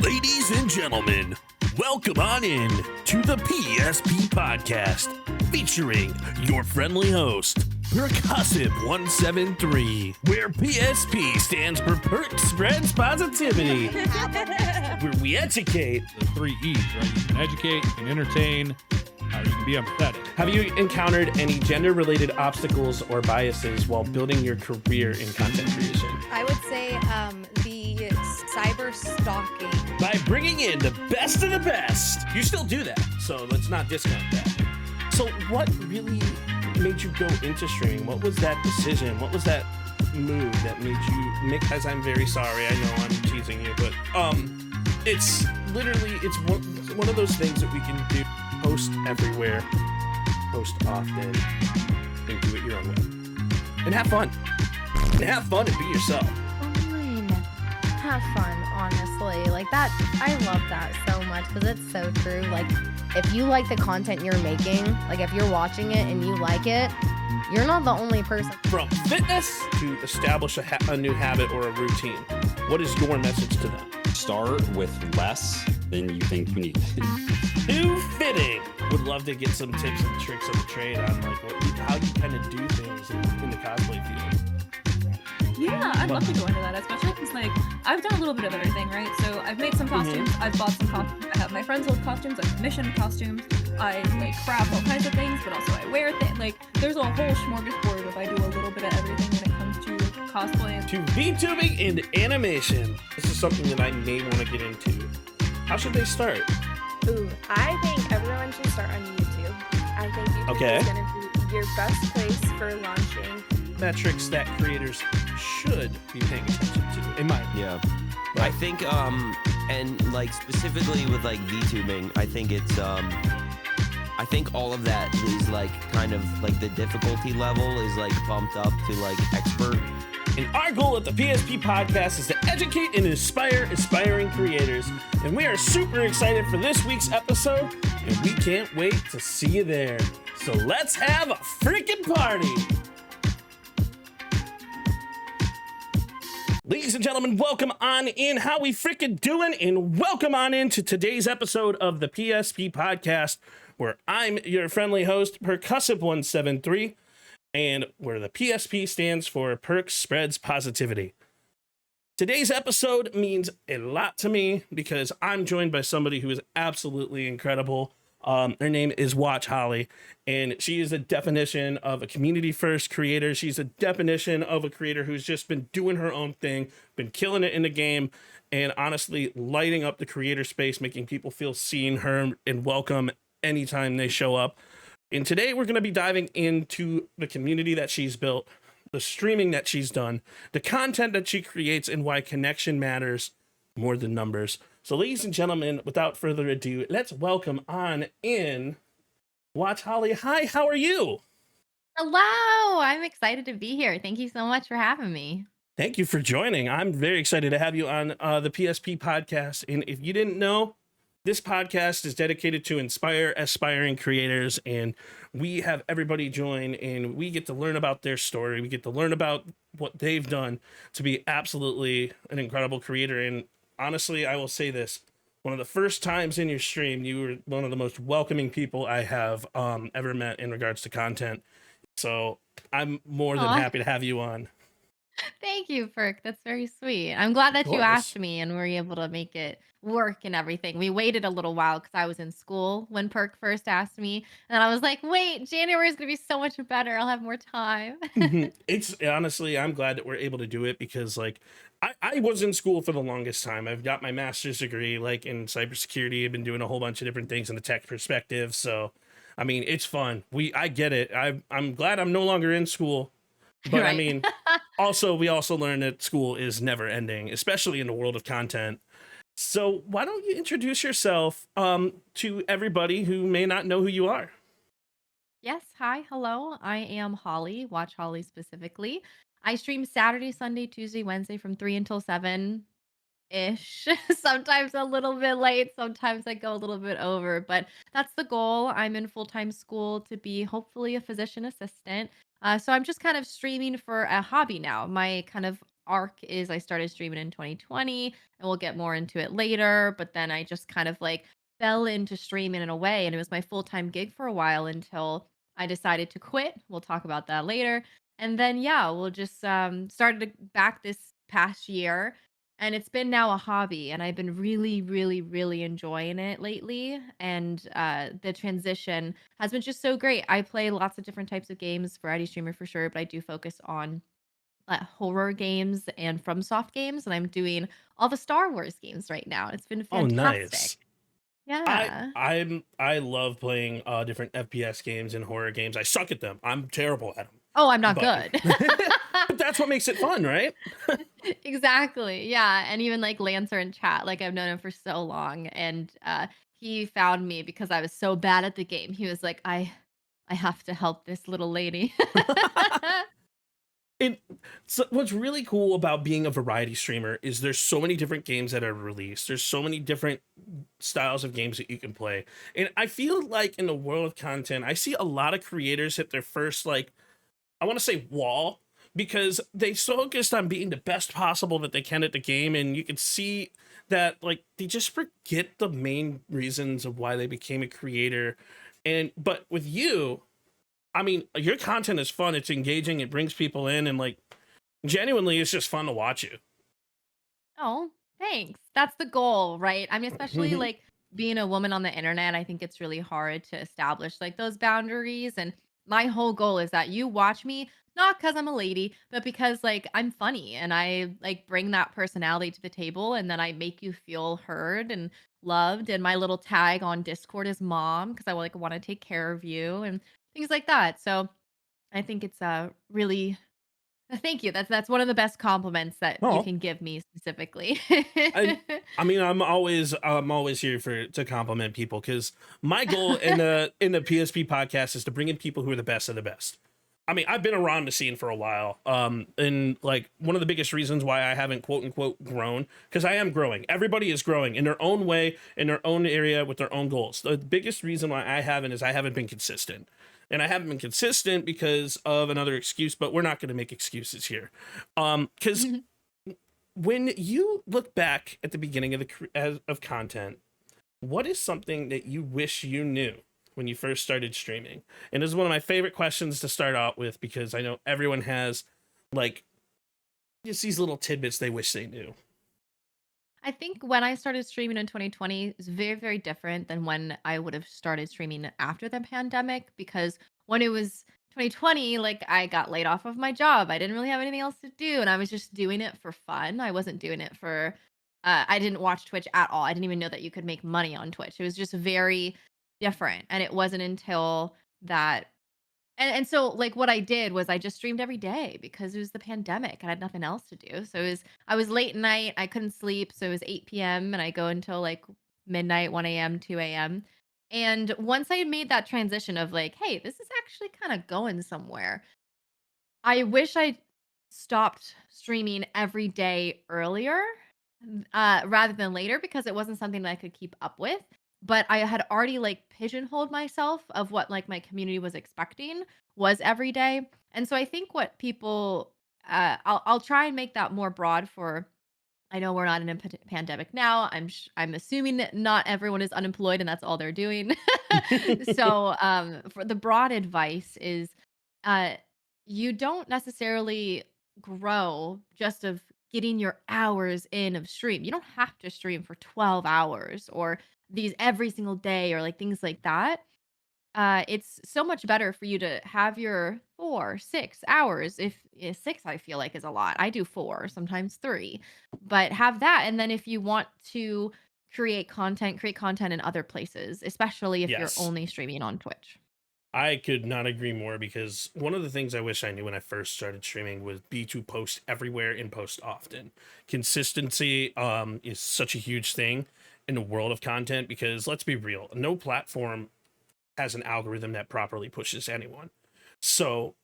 Ladies and gentlemen, welcome on in to the PSP Podcast, featuring your friendly host, Perc 173, where PSP stands for Perc Spreads Positivity, where we educate. The 3 E's, right? You can educate, you can entertain, you can be empathetic. Have you encountered any gender-related obstacles or biases while building your career in content creation? I would say the cyber stalking. By bringing in the best of the best. You still do that, so let's not discount that. So what really made you go into streaming? What was that decision? What was that move that made you make, as I'm very sorry, I know I'm teasing you, but it's literally, it's one of those things that we can do. Post everywhere, post often, and do it your own way. And have fun. And have fun and be yourself. Fine. Have fun, honestly. Like that, I love that so much because it's so true. Like, if you like the content you're making, like if you're watching it and you like it, you're not the only person. From fitness to establish a new habit or a routine, what is your message to them? Start with less than you think you need. Too fitting. Would love to get some tips and tricks of the trade on like how you kind of do things in the cosplay field. Yeah, I'd love to go into that, especially because like I've done a little bit of everything, right? So I've made some costumes, I've bought some costumes, I have my friends' old costumes, I've commissioned costumes, I like craft all kinds of things, but also I wear things. Like there's a whole smorgasbord if I do a little bit of everything when it comes to cosplay. To VTubing and animation. This is something that I may want to get into. How should they start? Ooh, I think everyone should start on YouTube. I think YouTube is going to be your best place for launching metrics that creators should be paying attention to, in my opinion. Yeah. I think, and like specifically with like VTubing, I think it's, I think all of that is like kind of like the difficulty level is like bumped up to like expert. And our goal at the PSP Podcast is to educate and inspire aspiring creators. And we are super excited for this week's episode, and we can't wait to see you there. So let's have a freaking party. Ladies and gentlemen, welcome on in. How we freaking doing? And welcome on into today's episode of the PSP Podcast, where I'm your friendly host, Perc 173. And where the PSP stands for Perc Spreads Positivity. Today's episode means a lot to me because I'm joined by somebody who is absolutely incredible. Her name is WatchHollie, and she is a definition of a community-first creator. She's a definition of a creator who's just been doing her own thing, been killing it in the game, and honestly lighting up the creator space, making people feel seen, heard, and welcome anytime they show up. And today we're going to be diving into the community that she's built, the streaming that she's done, the content that she creates, and why connection matters more than numbers. So ladies and gentlemen, without further ado, let's welcome on in WatchHollie. Hi, how are you? Hello, I'm excited to be here. Thank you so much for having me. Thank you for joining. I'm very excited to have you on the PSP Podcast. And if you didn't know, this podcast is dedicated to inspire aspiring creators, and we have everybody join, and we get to learn about their story. We get to learn about what they've done to be absolutely an incredible creator. And honestly, I will say this, one of the first times in your stream, you were one of the most welcoming people I have ever met in regards to content. So I'm more than happy to have you on. Thank you, Perc. That's very sweet. I'm glad that you asked me and were able to make it work and everything. We waited a little while because I was in school when Perc first asked me, and I was like, wait, January is going to be so much better. I'll have more time. It's honestly, I'm glad that we're able to do it because like I was in school for the longest time. I've got my master's degree like in cybersecurity. I've been doing a whole bunch of different things in the tech perspective. So, I mean, it's fun. I get it. I'm glad I'm no longer in school. But right. I mean, we also learn that school is never ending, especially in the world of content. So why don't you introduce yourself to everybody who may not know who you are? Yes. Hi. Hello. I am Holly, WatchHollie specifically. I stream Saturday, Sunday, Tuesday, Wednesday from 3 until 7-ish. Sometimes a little bit late. Sometimes I go a little bit over, but that's the goal. I'm in full-time school to be hopefully a physician assistant. So I'm just kind of streaming for a hobby now. My kind of arc is I started streaming in 2020, and we'll get more into it later. But then I just kind of like fell into streaming in a way, and it was my full time gig for a while until I decided to quit. We'll talk about that later. And then yeah, we'll just started back this past year, and it's been now a hobby, and I've been really, really, really enjoying it lately. And the transition has been just so great. I play lots of different types of games, variety streamer for sure, but I do focus on horror games and FromSoft games, and I'm doing all the Star Wars games right now. It's been Oh, fantastic. nice. Yeah. I love playing different FPS games and horror games. I suck at them. I'm terrible at them. Oh, I'm not But good. but that's what makes it fun, right? Exactly. Yeah. And even like Lancer in chat, like I've known him for so long. And he found me because I was so bad at the game. He was like, I have to help this little lady. So what's really cool about being a variety streamer is there's so many different games that are released. There's so many different styles of games that you can play. And I feel like in the world of content, I see a lot of creators hit their first, like, I want to say wall, because they focused on being the best possible that they can at the game. And you can see that like they just forget the main reasons of why they became a creator. But with you, I mean, your content is fun. It's engaging. It brings people in, and like, genuinely, it's just fun to watch you. Oh, thanks. That's the goal, right? I mean, especially like being a woman on the internet, I think it's really hard to establish like those boundaries. And my whole goal is that you watch me not because I'm a lady, but because like I'm funny and I like bring that personality to the table, and then I make you feel heard and loved. And my little tag on Discord is mom because I like want to take care of you and things like that. So I think it's really thank you. That's one of the best compliments that you Oh, can give me specifically. I, I mean, I'm always here to compliment people, because my goal in the PSP podcast is to bring in people who are the best of the best. I mean, I've been around the scene for a while, and like one of the biggest reasons why I haven't quote unquote grown, because I am growing. Everybody is growing in their own way, in their own area, with their own goals. The biggest reason why I haven't is I haven't been consistent. And I haven't been consistent because of another excuse, but we're not going to make excuses here. Because when you look back at the beginning of of content, what is something that you wish you knew when you first started streaming? And this is one of my favorite questions to start out with, because I know everyone has like just these little tidbits they wish they knew. I think when I started streaming in 2020 is very, very different than when I would have started streaming after the pandemic. Because when it was 2020, like I got laid off of my job. I didn't really have anything else to do. And I was just doing it for fun. I wasn't doing it for, I didn't watch Twitch at all. I didn't even know that you could make money on Twitch. It was just very different. And it wasn't until that and so, like, what I did was I just streamed every day because it was the pandemic. I had nothing else to do. So I was late at night. I couldn't sleep. So it was 8 p.m. and I go until like midnight, 1 a.m., 2 a.m. And once I made that transition of like, hey, this is actually kind of going somewhere, I wish I stopped streaming every day earlier rather than later, because it wasn't something that I could keep up with. But I had already like pigeonholed myself of what like my community was expecting was every day. And so I think what people I'll try and make that more broad for. I know we're not in a pandemic now. I'm assuming that not everyone is unemployed and that's all they're doing. So for the broad advice is uh you don't necessarily grow just of getting your hours in of stream. You don't have to stream for 12 hours or these every single day or like things like that. It's so much better for you to have your 4, 6 hours. If 6, I feel like is a lot. I do 4, sometimes 3, but have that. And then if you want to create content in other places, especially if you're Yes. only streaming on Twitch. I could not agree more, because one of the things I wish I knew when I first started streaming was be to post everywhere and post often. Consistency is such a huge thing in the world of content, because let's be real, no platform has an algorithm that properly pushes anyone. So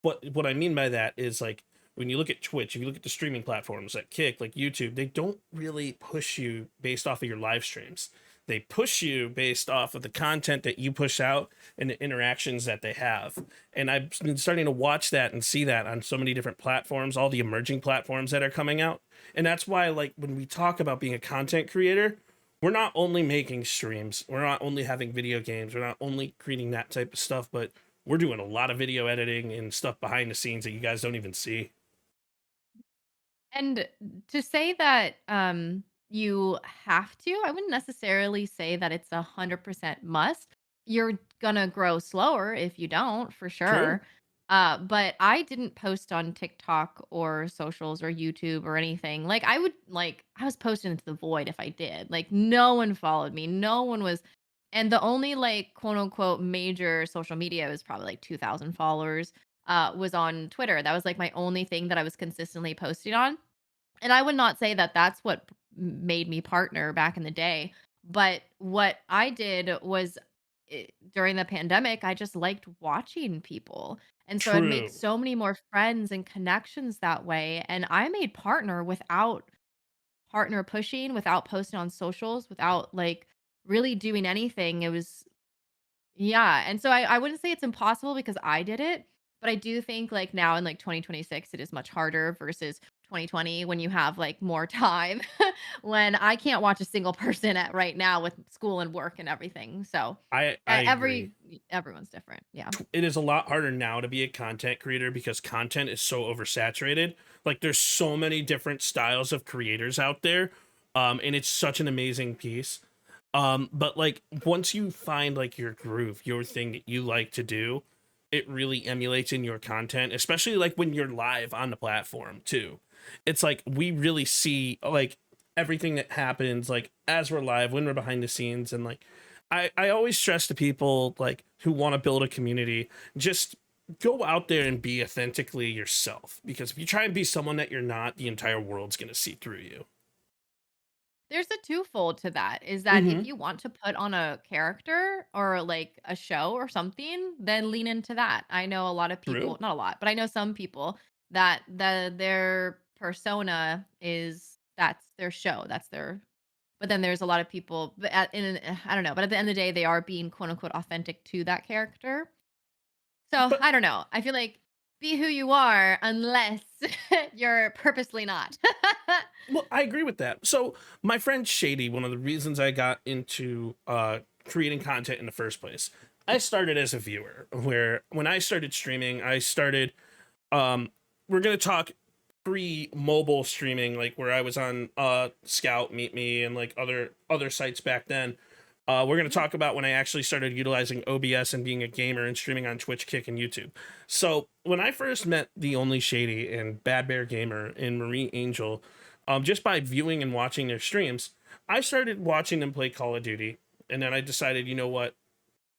what I mean by that is, like, when you look at Twitch, if you look at the streaming platforms like Kick, like YouTube, they don't really push you based off of your live streams. They push you based off of the content that you push out and the interactions that they have. And I've been starting to watch that and see that on so many different platforms, all the emerging platforms that are coming out. And that's why, like, when we talk about being a content creator, we're not only making streams, we're not only having video games, we're not only creating that type of stuff, but we're doing a lot of video editing and stuff behind the scenes that you guys don't even see. And to say that you have to, I wouldn't necessarily say that it's 100% must. You're gonna grow slower if you don't, for True. sure. But I didn't post on TikTok or socials or YouTube or anything. Like I was posting into the void if I did. Like no one followed me. No one was, and the only like quote unquote major social media was probably like 2,000 followers. Was on Twitter. That was like my only thing that I was consistently posting on. And I would not say that that's what made me partner back in the day. But what I did was during the pandemic, I just liked watching people. And so I'd made True. so many more friends and connections that way. And I made partner without partner pushing, without posting on socials, without like really doing anything. It was, yeah. And so I wouldn't say it's impossible because I did it. But I do think like now in like 2026, it is much harder versus 2020 when you have like more time when I can't watch a single person at right now with school and work and everything. So I agree. everyone's different. Yeah. It is a lot harder now to be a content creator because content is so oversaturated. Like there's so many different styles of creators out there. And it's such an amazing piece. But like once you find like your groove, your thing that you like to do, it really emulates in your content, especially like when you're live on the platform too. It's like we really see like everything that happens like as we're live, when we're behind the scenes. And like I always stress to people like who want to build a community, just go out there and be authentically yourself, because if you try and be someone that you're not, the entire world's going to see through you. There's a twofold to that, is that Mm-hmm. if you want to put on a character or like a show or something, then lean into that. I know a lot of True. people, not a lot, but I know some people that their persona is that's their show, that's their, but then there's a lot of people but I don't know, but at the end of the day they are being quote unquote authentic to that character. So, But I don't know. I feel like be who you are unless you're purposely not. well, I agree with that. So my friend Shady, one of the reasons I got into creating content in the first place, I started as a viewer, where when I started streaming, I started we're gonna talk pre-mobile streaming, like where I was on Scout, Meet Me, and like other sites back then. We're going to talk about when I actually started utilizing OBS and being a gamer and streaming on Twitch, Kick, and YouTube. So when I first met the Only Shady and Bad Bear Gamer and Marie Angel, just by viewing and watching their streams, I started watching them play Call of Duty. And then I decided, you know what,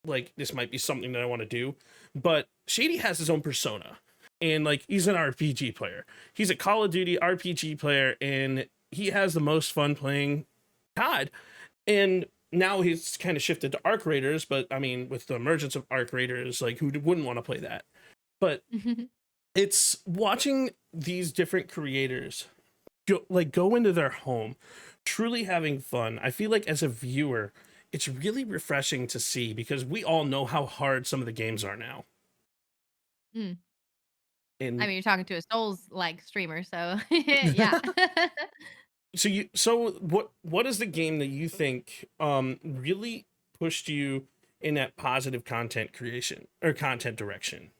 like this might be something that I want to do. But Shady has his own persona, and like he's an RPG player. He's a Call of Duty RPG player, and he has the most fun playing COD. And now he's kind of shifted to Arc Raiders, but I mean, with the emergence of Arc Raiders, like who wouldn't want to play that? But it's watching these different creators go into their home, truly having fun. I feel like as a viewer, it's really refreshing to see, because we all know how hard some of the games are now. Mm. I And mean, you're talking to a Souls like streamer, so yeah. so what is the game that you think really pushed you in that positive content creation or content direction?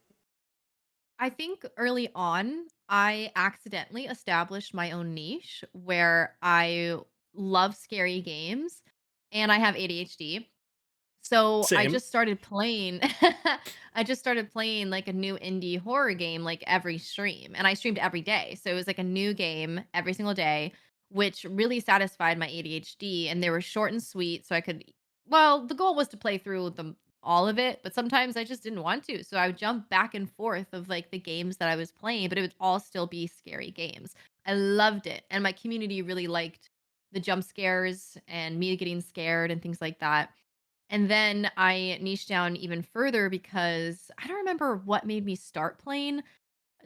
I think early on, I accidentally established my own niche where I love scary games and I have ADHD. So I Same. just started playing I just started playing like a new indie horror game like every stream, and I streamed every day. So it was like a new game every single day, which really satisfied my ADHD, and they were short and sweet so I could, well, the goal was to play through them all of it, but sometimes I just didn't want to. So I would jump back and forth of like the games that I was playing, but it would all still be scary games. I loved it, and my community really liked the jump scares and me getting scared and things like that. And then I niched down even further because I don't remember what made me start playing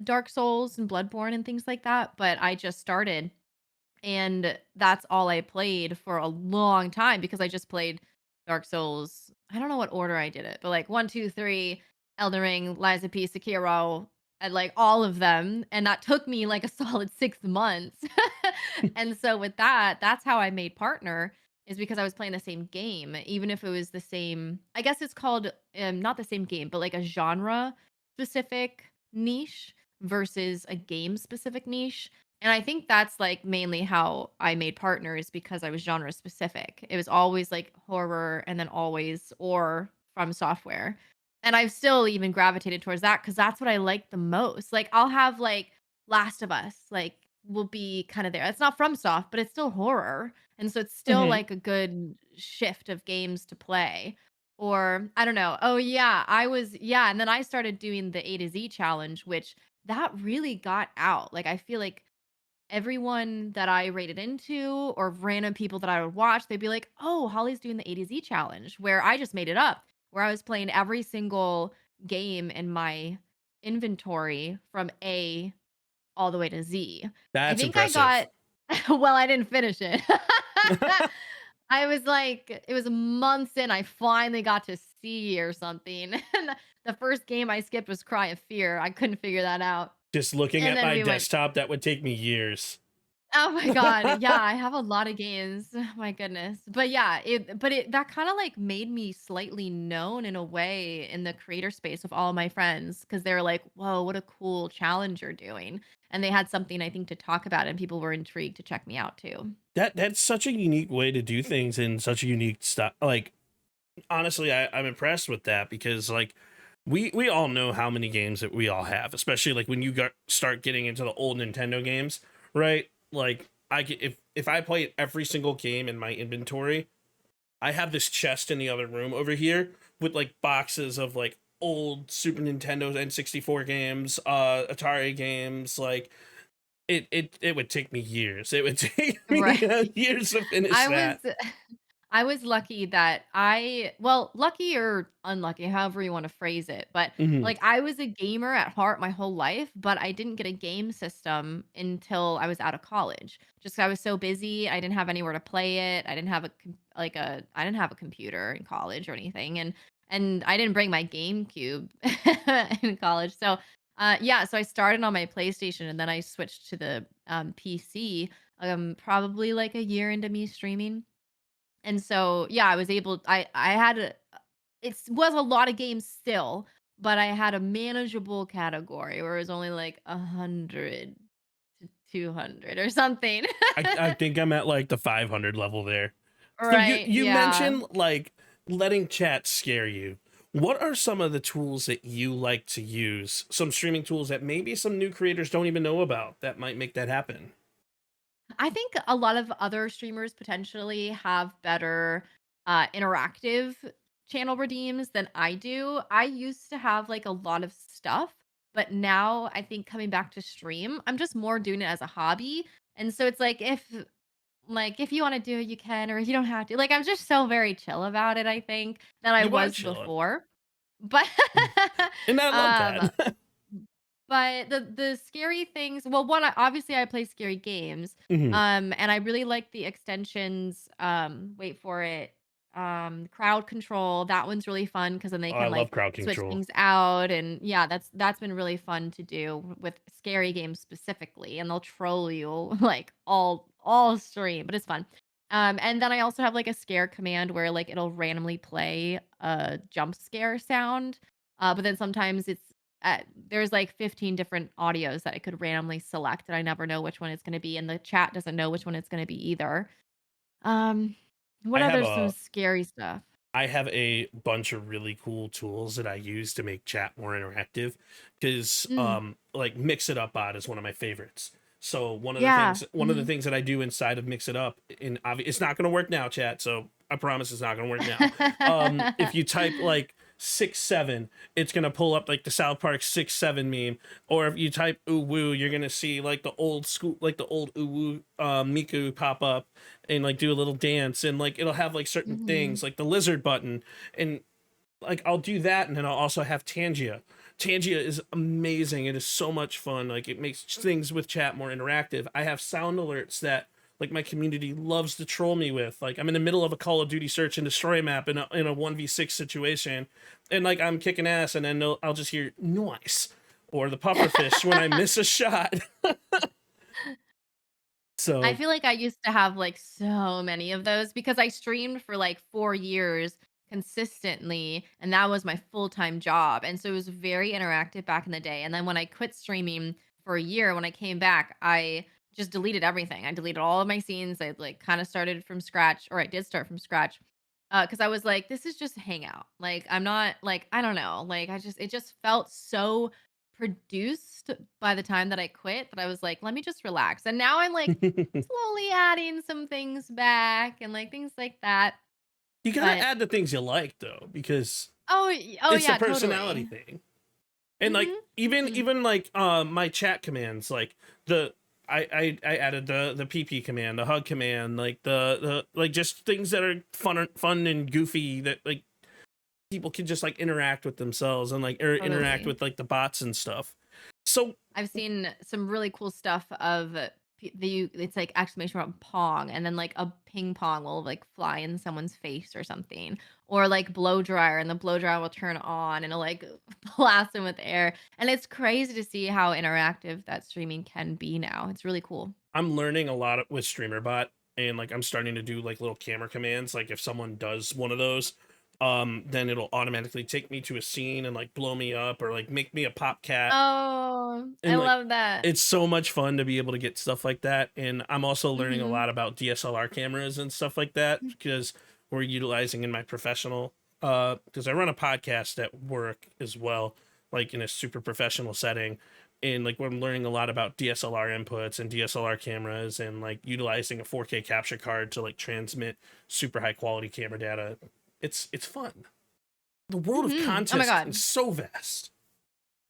Dark Souls and Bloodborne and things like that, but I just started. And that's all I played for a long time because I just played Dark Souls. I don't know what order I did it, but like 1, 2, 3, Elden Ring, Lies of P, Sekiro, and like all of them. And that took me like a solid 6 months. And so with that, that's how I made partner, is because I was playing the same game, even if it was the same. I guess it's called not the same game, but like a genre specific niche versus a game specific niche. And I think that's like mainly how I made partners, because I was genre specific. It was always like horror and then always or from software. And I've still even gravitated towards that because that's what I like the most. Like I'll have like Last of Us, like will be kind of there. It's not from soft, but it's still horror. And so it's still Mhm. like a good shift of games to play. Or I don't know. Oh yeah, yeah, and then I started doing the A to Z challenge, which that really got out. Like I feel like everyone that I rated into or random people that I would watch, they'd be like, "Oh, Holly's doing the A to Z challenge," where I just made it up, where I was playing every single game in my inventory from A all the way to Z. I That's think I impressive. got well, I didn't finish it. I was like, it was months in, I finally got to C or something. And the first game I skipped was Cry of Fear. I couldn't figure that out. Just looking And at then my we went desktop, that would take me years. Oh my god. Yeah, I have a lot of games. My goodness. But yeah, it that kind of like made me slightly known in a way in the creator space with all my friends, because they were like, "Whoa, what a cool challenge you're doing." And they had something I think to talk about, and people were intrigued to check me out too. That's such a unique way to do things in such a unique stuff. Like honestly, I'm impressed with that because like we all know how many games that we all have, especially like when you start getting into the old Nintendo games, right? Like if I play every single game in my inventory, I have this chest in the other room over here with like boxes of like old Super Nintendo N64 games, Atari games. Like it would take me years. It would take me Right. years to finish I was that. I was lucky that lucky or unlucky, however you want to phrase it, but Mhm. like I was a gamer at heart my whole life, but I didn't get a game system until I was out of college. Just 'cause I was so busy, I didn't have anywhere to play it. I didn't have I didn't have a computer in college or anything, and I didn't bring my GameCube in college. So, yeah, so I started on my PlayStation and then I switched to the PC probably like a year into me streaming. And so, yeah, I was able I had it was a lot of games still, but I had a manageable category where it was only like 100 to 200 or something. I think I'm at like the 500 level there. So Right, you yeah. mentioned like letting chat scare you. What are some of the tools that you like to use? Some streaming tools that maybe some new creators don't even know about that might make that happen. I think a lot of other streamers potentially have better interactive channel redeems than I do. I used to have like a lot of stuff, but now I think coming back to stream, I'm just more doing it as a hobby. And so it's like if you want to do it, you can, or if you don't have to. Like I'm just so very chill about it, I think, than I You are was chilling, before. But and I love um that. but the scary things, well, one, obviously I play scary games, Mhm. and I really like the extensions. Wait for it, crowd control. That one's really fun because then they Oh, I can love like crowd switch control. things out, and yeah, that's been really fun to do with scary games specifically. And they'll troll you like all stream, but it's fun. And then I also have like a scare command where like it'll randomly play a jump scare sound. But then sometimes there's like 15 different audios that I could randomly select, and I never know which one it's going to be, and the chat doesn't know which one it's going to be either. Um, what I have other some a scary stuff? I have a bunch of really cool tools that I use to make chat more interactive because Mm, like Mix It Up Bot is one of my favorites. So yeah. one of the Mhm. things that I do inside of Mix It Up, it's not going to work now, chat. So I promise it's not going to work now. If you type like 6-7, it's going to pull up like the South Park 6-7 meme. Or if you type ooh woo, you're going to see like the old school, like the old ooh woo Miku pop up and like do a little dance, and like it'll have like certain Mhm. things like the lizard button, and like I'll do that, and then I'll also have Tangia. Tangia is amazing. It is so much fun. Like it makes things with chat more interactive. I have sound alerts that like my community loves to troll me with. Like I'm in the middle of a Call of Duty search and destroy map in a 1v6 situation, and like I'm kicking ass, and then I'll just hear nice or the pufferfish when I miss a shot. So I feel like I used to have like so many of those because I streamed for like 4 years consistently, and that was my full-time job. And so it was very interactive back in the day. And then when I quit streaming for a year, when I came back, I just deleted everything. I deleted all of my scenes. I like kind of started from scratch, or I did start from scratch. Because I was like, this is just a hangout. Like, I'm not like, I don't know. Like, it just felt so produced by the time that I quit that I was like, let me just relax. And now I'm like you slowly adding some things back and like things like that. gotta But add the things you like though, because oh it's a yeah, personality totally. thing. And like Mhm. even like my chat commands, like I added the PP command, the hug command, like the like just things that are fun and goofy that like people can just like interact with themselves and like interact Totally. with like the bots and stuff. So I've seen some really cool stuff of it's like exclamation mark pong, and then like a ping pong will like fly in someone's face or something, or like blow dryer, and the blow dryer will turn on and it'll like blast them with air. And it's crazy to see how interactive that streaming can be now. It's really cool. I'm learning a lot with StreamerBot, and like I'm starting to do like little camera commands. Like if someone does one of those, then it'll automatically take me to a scene and like blow me up or like make me a pop cat. Oh, I And like love that. it's so much fun to be able to get stuff like that. And I'm also learning a Hmm. lot about DSLR cameras and stuff like that because we're utilizing in my professional because I run a podcast at work as well, like in a super professional setting. And like I'm learning a lot about DSLR inputs and DSLR cameras and like utilizing a 4K capture card to like transmit super high quality camera data. It's fun. The world of Oh my content is god. so vast.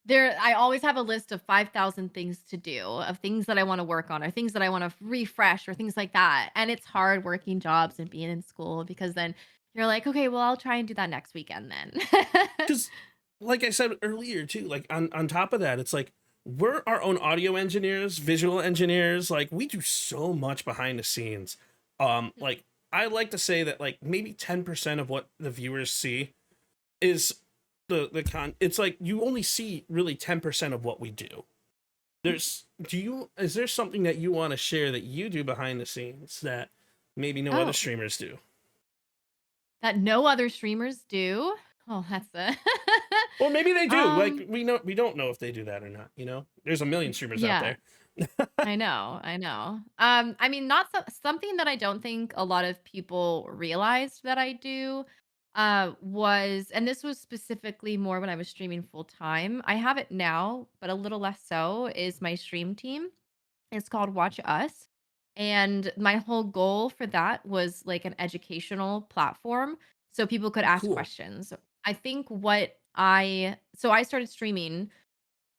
I always have a list of 5,000 things to do, of things that I want to work on, or things that I want to refresh, or things like that. And it's hard working jobs and being in school because then you're like, okay, well, I'll try and do that next weekend then. Because like I said earlier too, like on top of that, it's like we're our own audio engineers, visual engineers, like we do so much behind the scenes. Like I like to say that like maybe 10% of what the viewers see is it's like you only see really 10% of what we do. Is there something that you want to share that you do behind the scenes that maybe no other Oh, streamers do? that no other streamers do. Oh, that's a Or maybe they do. Like um we don't know if they do that or not, you know? There's a million streamers out yeah. there. I know, I know. I mean, not something that I don't think a lot of people realized that I do, was, and this was specifically more when I was streaming full time. I have it now, but a little less so, is my stream team. It's called Watch Us. And my whole goal for that was like an educational platform so people could Oh, ask cool. questions. I think I started streaming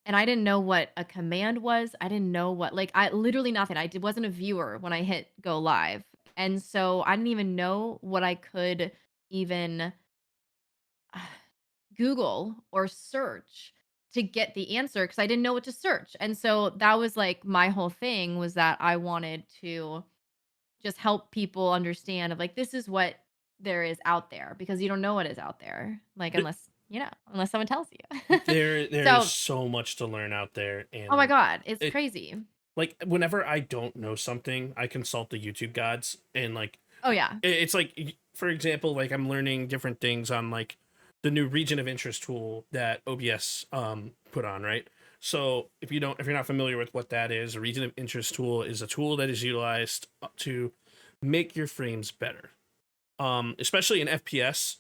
and I didn't know what a command was. I didn't know what, like, I literally nothing. Wasn't a viewer when I hit go live. And so I didn't even know what I could even Google or search to get the answer because I didn't know what to search. And so that was like my whole thing, was that I wanted to just help people understand of like, this is what there is out there, because you don't know what is out there. Like, Th- unless someone tells you. there is So, so much to learn out there, oh my and God, it's it crazy. like whenever I don't know something, I consult the YouTube gods, and like Oh yeah. it's like for example, like I'm learning different things on like the new region of interest tool that OBS put on, right? So if you're not familiar with what that is, a region of interest tool is a tool that is utilized to make your frames better. Especially in FPS,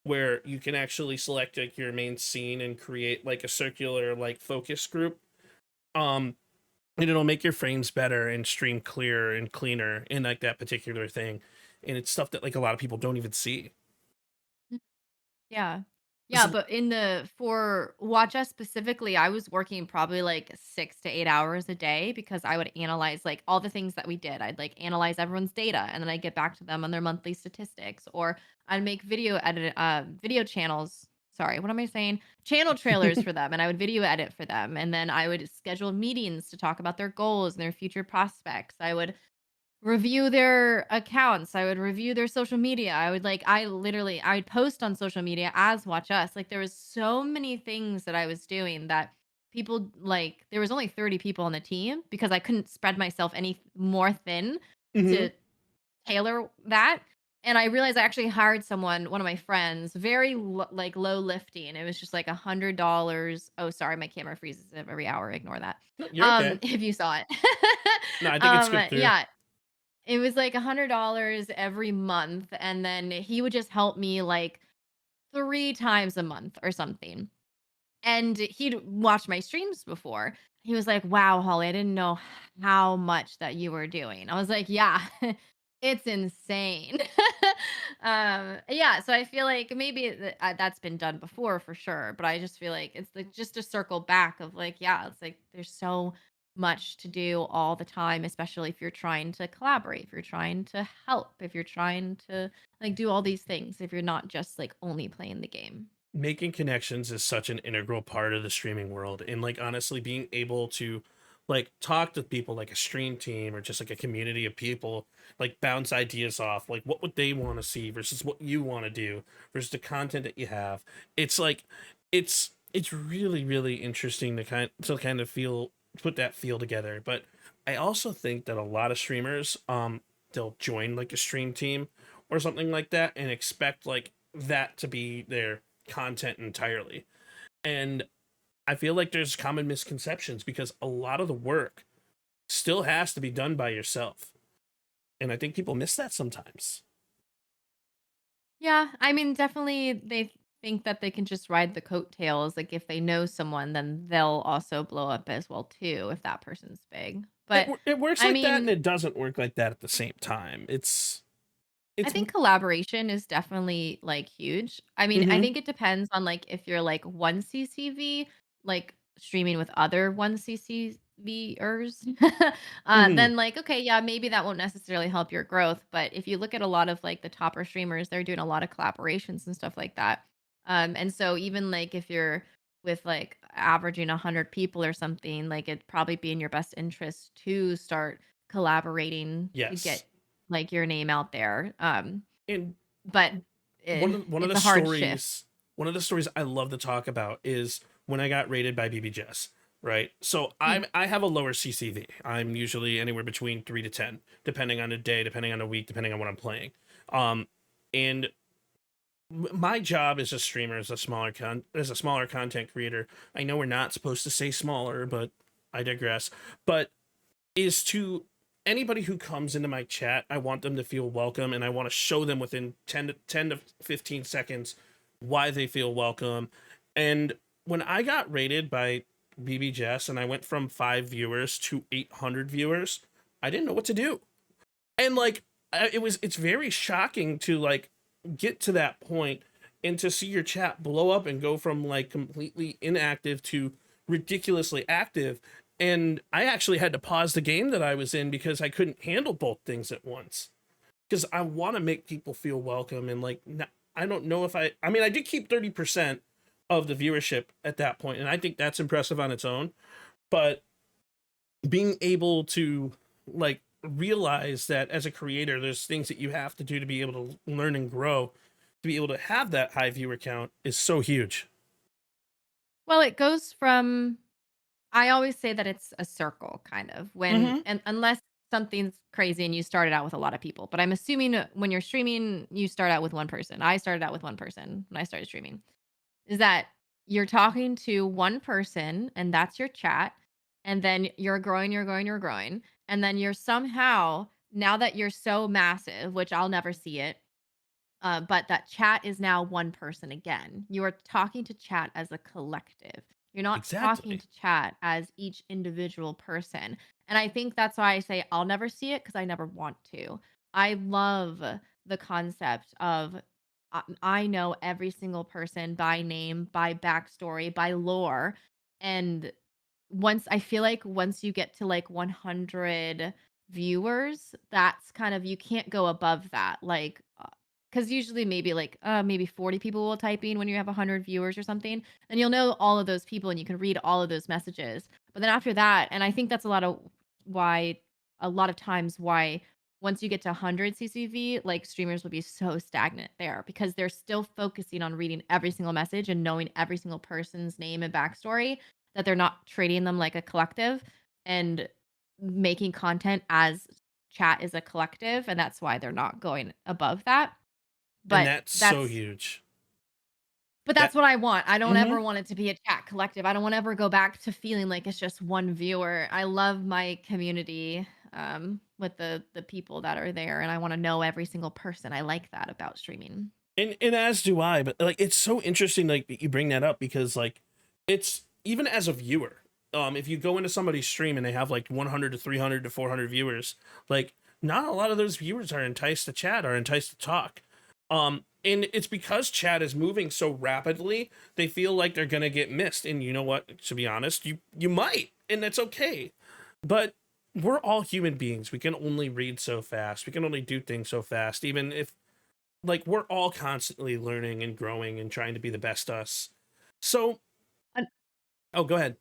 where you can actually select like your main scene and create like a circular like focus group. Um, and it'll make your frames better and stream clearer and cleaner in like that particular thing. And it's stuff that like a lot of people don't even see. Yeah. Yeah, So, but for Watch Us specifically, I was working probably like 6 to 8 hours a day because I would analyze like all the things that we did. I'd like analyze everyone's data, and then I'd get back to them on their monthly statistics, or I'd make video channels. Sorry, what am I saying? Channel trailers for them, and I would video edit for them, and then I would schedule meetings to talk about their goals and their future prospects. I would review their accounts. I would review their social media. I'd post on social media as Watch Us. Like there was so many things that I was doing that people like there was only 30 people on the team because I couldn't spread myself any more thin Hmm. to tailor that. And I realized I actually hired someone, one of my friends, very low lifting. It was just like $100. Oh, sorry, my camera freezes every hour. Ignore that. No, you're okay. If you saw it. No, I think it's good through. Yeah, it was like $100 every month, and then he would just help me like 3 times a month or something. And he'd watched my streams before. He was like, "Wow, Holly, I didn't know how much that you were doing." I was like, "Yeah, it's insane." Yeah, so I feel like maybe that's been done before for sure, but I just feel like it's like just a circle back of like, yeah, it's like there's so much to do all the time, especially if you're trying to collaborate, if you're trying to help, if you're trying to like do all these things, if you're not just like only playing the game. Making connections is such an integral part of the streaming world, and like honestly being able to like talk to people like a stream team or just like a community of people, like bounce ideas off, like what would they want to see versus what you want to do versus the content that you have. It's like it's really really interesting to kind of feel put that feel together. But I also think that a lot of streamers they'll join like a stream team or something like that and expect like that to be their content entirely. And I feel like there's common misconceptions because a lot of the work still has to be done by yourself. And I think people miss that sometimes. Yeah, I mean, definitely they think that they can just ride the coattails. Like if they know someone, then they'll also blow up as well too if that person's big. But It works I like that and mean, it doesn't work like that at the same time. I It's think collaboration is definitely like huge. I mean, I mhm, think it depends on like if you're like one CCV, like streaming with other one CCVers, mhm, then like, okay, yeah, maybe that won't necessarily help your growth. But if you look at a lot of like the topper streamers, they're doing a lot of collaborations and stuff like that. And so even like if you're with like averaging 100 people or something, like it'd probably be in your best interest to start collaborating to yes. get like your name out there. And But one of it's the a hard shift. stories I love to talk about is when I got rated by BB Jess, right? So Mm. I have a lower CCV. I'm usually anywhere between 3 to 10 depending on the day, depending on the week, depending on what I'm playing. Um and my job as a streamer, as a smaller content creator, I know we're not supposed to say smaller, but I digress. But is to anybody who comes into my chat, I want them to feel welcome and I want to show them within 10 to 15 seconds why they feel welcome. And when I got rated by BB Jess and I went from 5 viewers to 800 viewers, I didn't know what to do. And like it's very shocking to like get to that point and to see your chat blow up and go from like completely inactive to ridiculously active. And I actually had to pause the game that I was in because I couldn't handle both things at once. Because I want to make people feel welcome and like I don't know if I mean I did keep 30% of the viewership at that point and I think that's impressive on its own. But being able to like realize that as a creator there's things that you have to do to be able to learn and grow to be able to have that high viewer count is so huge. Well, it goes from I always say that it's a circle kind of when Mm-hmm. and unless something's crazy and you started out with a lot of people. But I'm assuming when you're streaming, you start out with one person. I started out with one person when I started streaming. Is that you're talking to one person and that's your chat. And then you're growing, you're growing, you're growing. And then you're somehow, now that you're so massive, which I'll never see it, but that chat is now one person again. You are talking to chat as a collective. You're not talking Exactly. to chat as each individual person. And I think that's why I say I'll never see it because I never want to. I love the concept of I know every single person by name, by backstory, by lore. And I feel like once you get to like 100 viewers, that's kind of, you can't go above that. Like, because usually maybe 40 people will type in when you have 100 viewers or something, and you'll know all of those people and you can read all of those messages. But then after that, and I think that's a lot of times why once you get to 100 CCV, like streamers will be so stagnant there because they're still focusing on reading every single message and knowing every single person's name and backstory, that they're not treating them like a collective and making content as chat is a collective. And that's why they're not going above that. And But that's so huge. but that's what I want. I don't Mhm. ever want it to be a chat collective. I don't want to ever go back to feeling like it's just one viewer. I love my community with the people that are there, and I want to know every single person. I like that about streaming. And as do I, but like it's so interesting like that you bring that up because like it's even as a viewer, if you go into somebody's stream and they have like 100 to 300 to 400 viewers, like not a lot of those viewers are enticed to chat or enticed to talk. And it's because chat is moving so rapidly, they feel like they're gonna get missed. And you know what? To be honest, you might, and that's okay. But we're all human beings. We can only read so fast. We can only do things so fast. Even if like we're all constantly learning and growing and trying to be the best us. So, Un- oh, go ahead.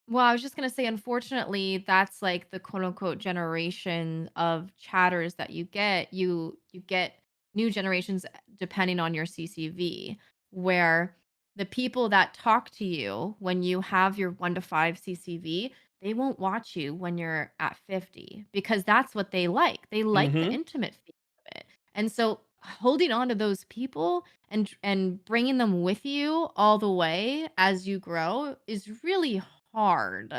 Well, I was just gonna say, unfortunately, that's like the quote unquote generation of chatters that you get. You get new generations depending on your CCV, where the people that talk to you when you have your 1 to 5 CCV, they won't watch you when you're at 50 because that's what they like. They like the Mm-hmm. intimate feel of it. And so holding on to those people and bringing them with you all the way as you grow is really hard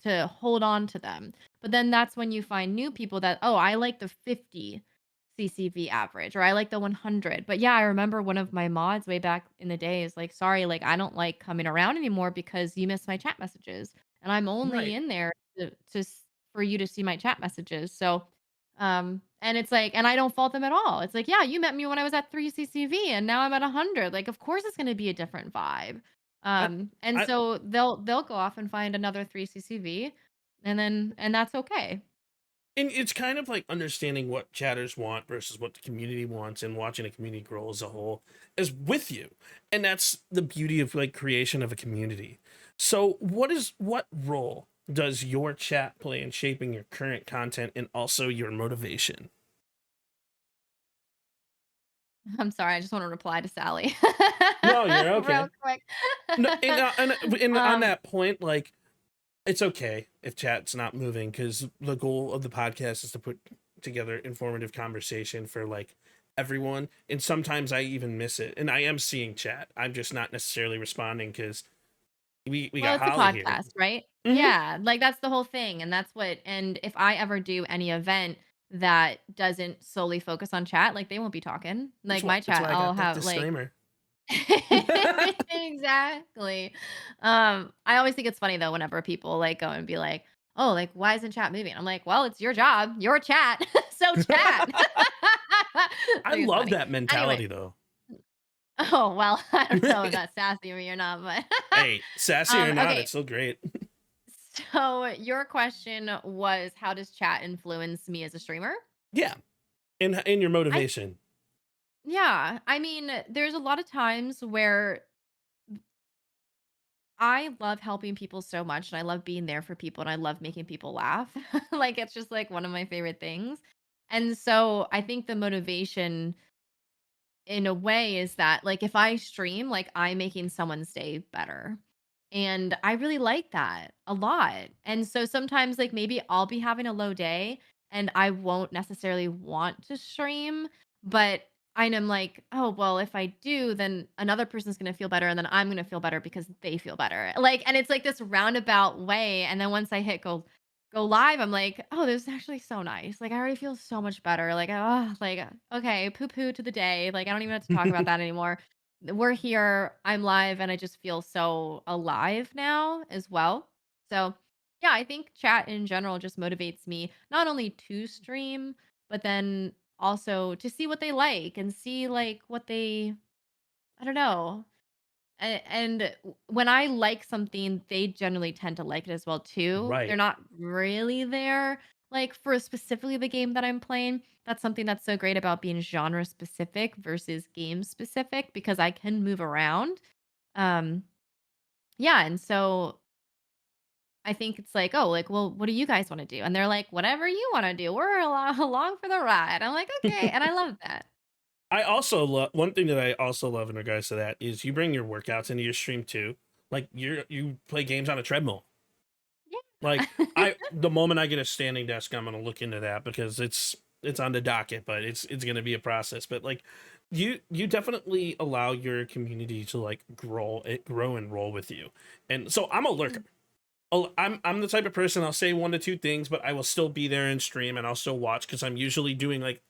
to hold on to them. But then that's when you find new people that, oh, I like the 50 CCV average or I like the 100. But yeah, I remember one of my mods way back in the day is like, sorry, like I don't like coming around anymore because you miss my chat messages and I'm only Right. in there for you to see my chat messages. So and it's like, and I don't fault them at all. It's like, yeah, you met me when I was at 3 CCV and now I'm at 100. Like, of course it's going to be a different vibe. I, And I, so they'll go off and find another 3 CCV and that's okay. and it's kind of like understanding what chatters want versus what the community wants and watching a community grow as a whole is with you. And that's the beauty of like creation of a community. So what role does your chat play in shaping your current content and also your motivation? I'm sorry, I just want to reply to Sally. No, you're okay. Real quick. No, and on Um, that point, like it's okay if chat's not moving because the goal of the podcast is to put together informative conversation for like everyone. And sometimes I even miss it, and I am seeing chat. I'm just not necessarily responding because we well, got it's a Holly here. podcast, right? Mhm. Yeah, like that's the whole thing. And if I ever do any event that doesn't solely focus on chat, like they won't be talking. Like my That's chat, why I I'll got that have like disclaimer. exactly. I always think it's funny though whenever people like go and be like, "Oh, like why isn't chat moving?" I'm like, "Well, it's your job, your chat, so chat." I I think it's love funny. that mentality Anyway, though. oh well, I don't know if that's sassy of me or not, but Hey, sassy or not, okay. it's still great. So your question was, how does chat influence me as a streamer? Yeah, in your I motivation. Yeah, I mean, there's a lot of times where I love helping people so much and I love being there for people and I love making people laugh. Like it's just like one of my favorite things. And so I think the motivation in a way is that like if I stream, like I'm making someone's day better. And I really like that a lot. And so sometimes like maybe I'll be having a low day and I won't necessarily want to stream, but I'm like, oh well, if I do, then another person's gonna feel better and then I'm gonna feel better because they feel better. Like, and it's like this roundabout way. And then once I hit go live, I'm like, oh, this is actually so nice. Like I already feel so much better. Like, oh, like okay, poo poo to the day. Like I don't even have to talk about that anymore. We're here. I'm live, and I just feel so alive now as well. So yeah, I think chat in general just motivates me not only to stream, but then also to see what they like and see like what they I don't know. When I like something, they generally tend to like it as well too. They're Right. not really there like for specifically the game that I'm playing. That's something that's so great about being genre specific versus game specific because I can move around. Um yeah, and so I think it's like, oh, like, well, what do you guys want to do? And they're like, whatever you want to do. We're along for the ride. I'm like, okay. And I love that. I also love one thing that I also love in regards to that is you bring your workouts into your stream too. Like you play games on a treadmill. Like Yeah. the moment I get a standing desk, I'm gonna look into that because it's on the docket, but it's gonna be a process. But like you definitely allow your community to like grow and roll with you. And so I'm a lurker. I'm the type of person I'll say 1 to 2 things, but I will still be there and stream and I'll still watch because I'm usually doing like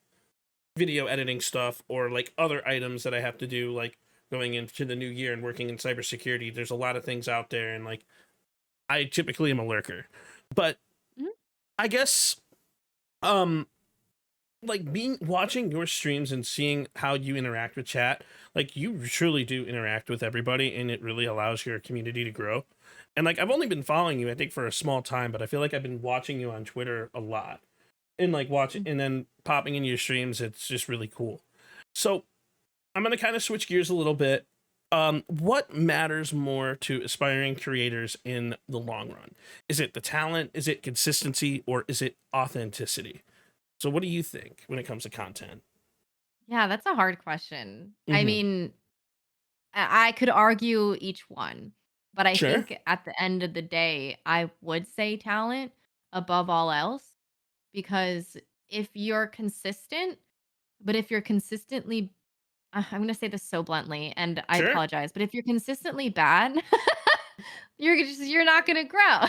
video editing stuff or like other items that I have to do, like going into the new year and working in cybersecurity. There's a lot of things out there, and like I typically am a lurker. But Mhm. I guess like watching your streams and seeing how you interact with chat, like you truly do interact with everybody and it really allows your community to grow. And like I've only been following you I think for a small time, but I feel like I've been watching you on Twitter a lot and like watching and then popping in your streams. It's just really cool. So I'm going to kind of switch gears a little bit. What matters more to aspiring creators in the long run? Is it the talent? Is it consistency? Or is it authenticity? So what do you think when it comes to content? Yeah, that's a hard question. I Mm-hmm. mean, I could argue each one, but I Sure. think at the end of the day, I would say talent above all else because if you're consistent, but if you're consistently, I'm going to say this so bluntly, and I Sure. apologize, but if you're consistently bad, you're not going to grow.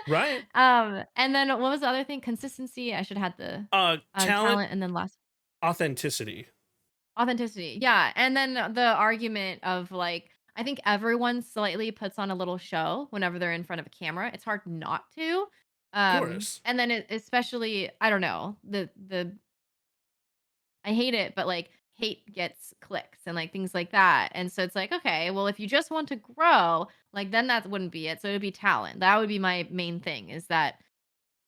Right. And then what was the other thing? Consistency. I should have had the Talent, talent, and then last authenticity. authenticity. Yeah, and then the argument of like, I think everyone slightly puts on a little show whenever they're in front of a camera. It's hard not to. Of course. And then especially, I don't know, the I hate it, but like hate gets clicks and like things like that. And so it's like, okay, well, if you just want to grow, like then that wouldn't be it. So it would be talent. That would be my main thing is that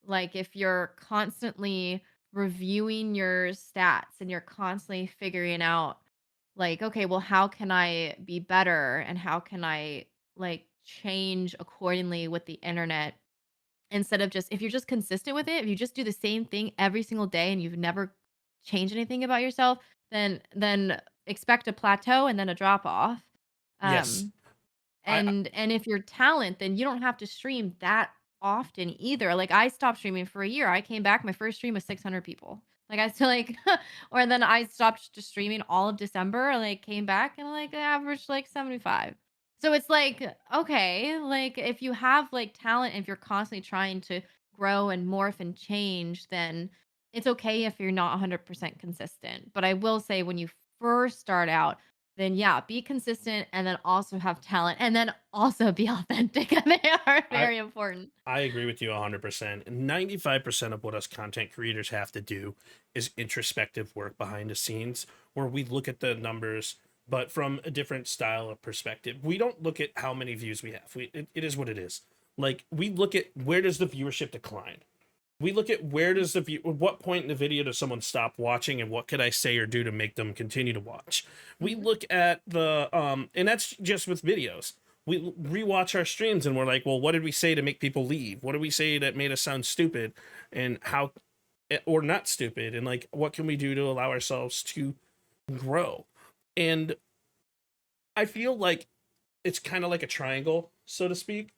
like if you're constantly reviewing your stats and you're constantly figuring out like, okay, well, how can I be better and how can I like change accordingly with the internet instead of just if you're just consistent with it, if you just do the same thing every single day and you've never changed anything about yourself, then expect a plateau and then a drop off. Yes. Um I and if you're talent, then you don't have to stream that often either. Like I stopped streaming for a year. I came back, my first stream was 600 people. Like I still like or then I stopped just streaming all of December, like came back and like averaged like 75. So it's like, okay, like if you have like talent, if you're constantly trying to grow and morph and change, then it's okay if you're not 100% consistent. But I will say when you first start out, then yeah, be consistent and then also have talent and then also be authentic. And they are I very important. I agree with you 100%. 95% of what us content creators have to do is introspective work behind the scenes where we look at the numbers, but from a different style of perspective. We don't look at how many views we have. It is what it is. Like we look at where does the viewership decline? We look at where does what point in the video does someone stop watching and what could I say or do to make them continue to watch. We Mhm. look at the and that's just with videos. We rewatch our streams and we're like, well, what did we say to make people leave? What did we say that made us sound stupid? And how or not stupid, and like what can we do to allow ourselves to grow? And I feel like it's kind of like a triangle, so to speak.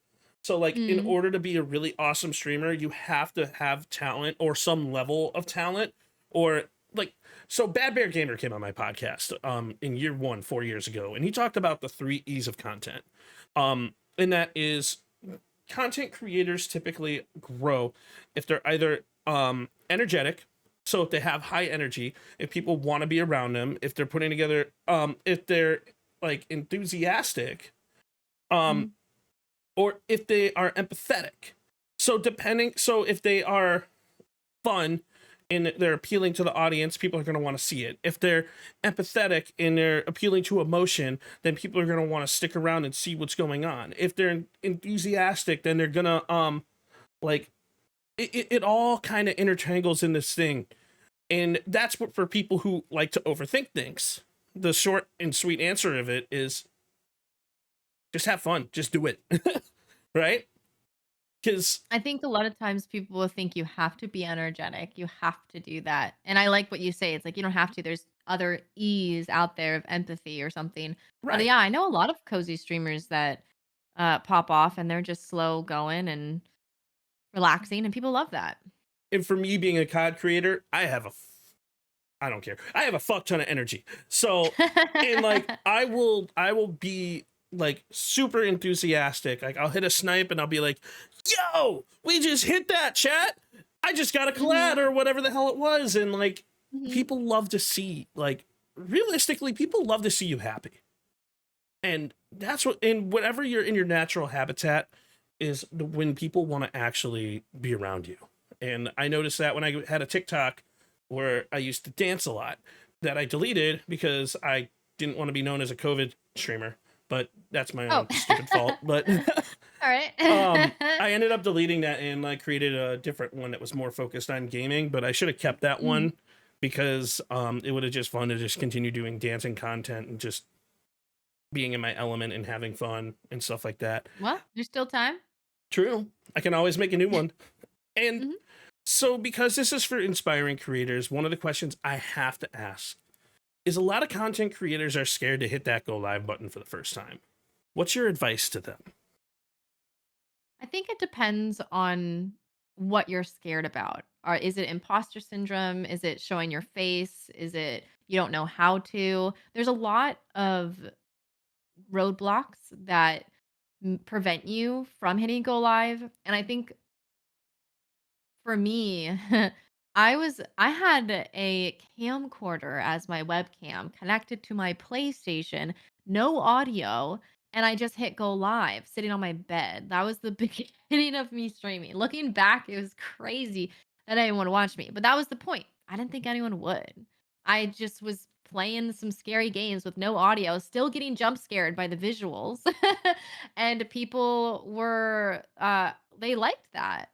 So like in Mm. order to be a really awesome streamer, you have to have talent or some level of talent or like so Bad Bear Gamer came on my podcast in year 1 4 years ago and he talked about the 3 E's of content. And that is content creators typically grow if they're either energetic, so if they have high energy, if people want to be around them, if they're putting together if they're like enthusiastic, um Mhm. or if they are empathetic. So if they are fun and they're appealing to the audience, people are going to want to see it. If they're empathetic and they're appealing to emotion, then people are going to want to stick around and see what's going on. If they're enthusiastic, then they're going to like it all kind of intertangles in this thing. And that's what for people who like to overthink things. The short and sweet answer of it is just have fun, just do it. Right? Because I think a lot of times people will think you have to be energetic, you have to do that. And I like what you say. It's like you don't have to. There's other ease out there of empathy or something. But right. yeah, I know a lot of cozy streamers that pop off and they're just slow going and relaxing, and people love that. And for me being a COD creator, I don't care. I have a fuck ton of energy. So, and like I will be like super enthusiastic. Like I'll hit a snipe and I'll be like, "Yo, we just hit that, chat. I just got a collab Mhm, or whatever the hell it was." And like mhm. people love to see, like, realistically, people love to see you happy. And that's what, and whenever you're in your natural habitat is when people want to actually be around you. And I noticed that when I had a TikTok where I used to dance a lot, that I deleted because I didn't want to be known as a COVID streamer, but that's my Oh. own stupid fault. But All right. I ended up deleting that and I created a different one that was more focused on gaming, but I should have kept that Mhm. one because it would have just fun to just continue doing dancing content and just being in my element and having fun and stuff like that. Well, there's still time. True. I can always make a new one. And Mhm. so, because this is for inspiring creators, one of the questions I have to ask is a lot of content creators are scared to hit that go live button for the first time. What's your advice to them? I think it depends on what you're scared about. Or is it imposter syndrome? Is it showing your face? Is it you don't know how to? There's a lot of roadblocks that prevent you from hitting go live. And I think for me, I had a camcorder as my webcam connected to my PlayStation, no audio, and I just hit go live sitting on my bed. That was the beginning of me streaming. Looking back, it was crazy that anyone would watch me, but that was the point. I didn't think anyone would. I just was playing some scary games with no audio, still getting jump scared by the visuals. And people were they liked that.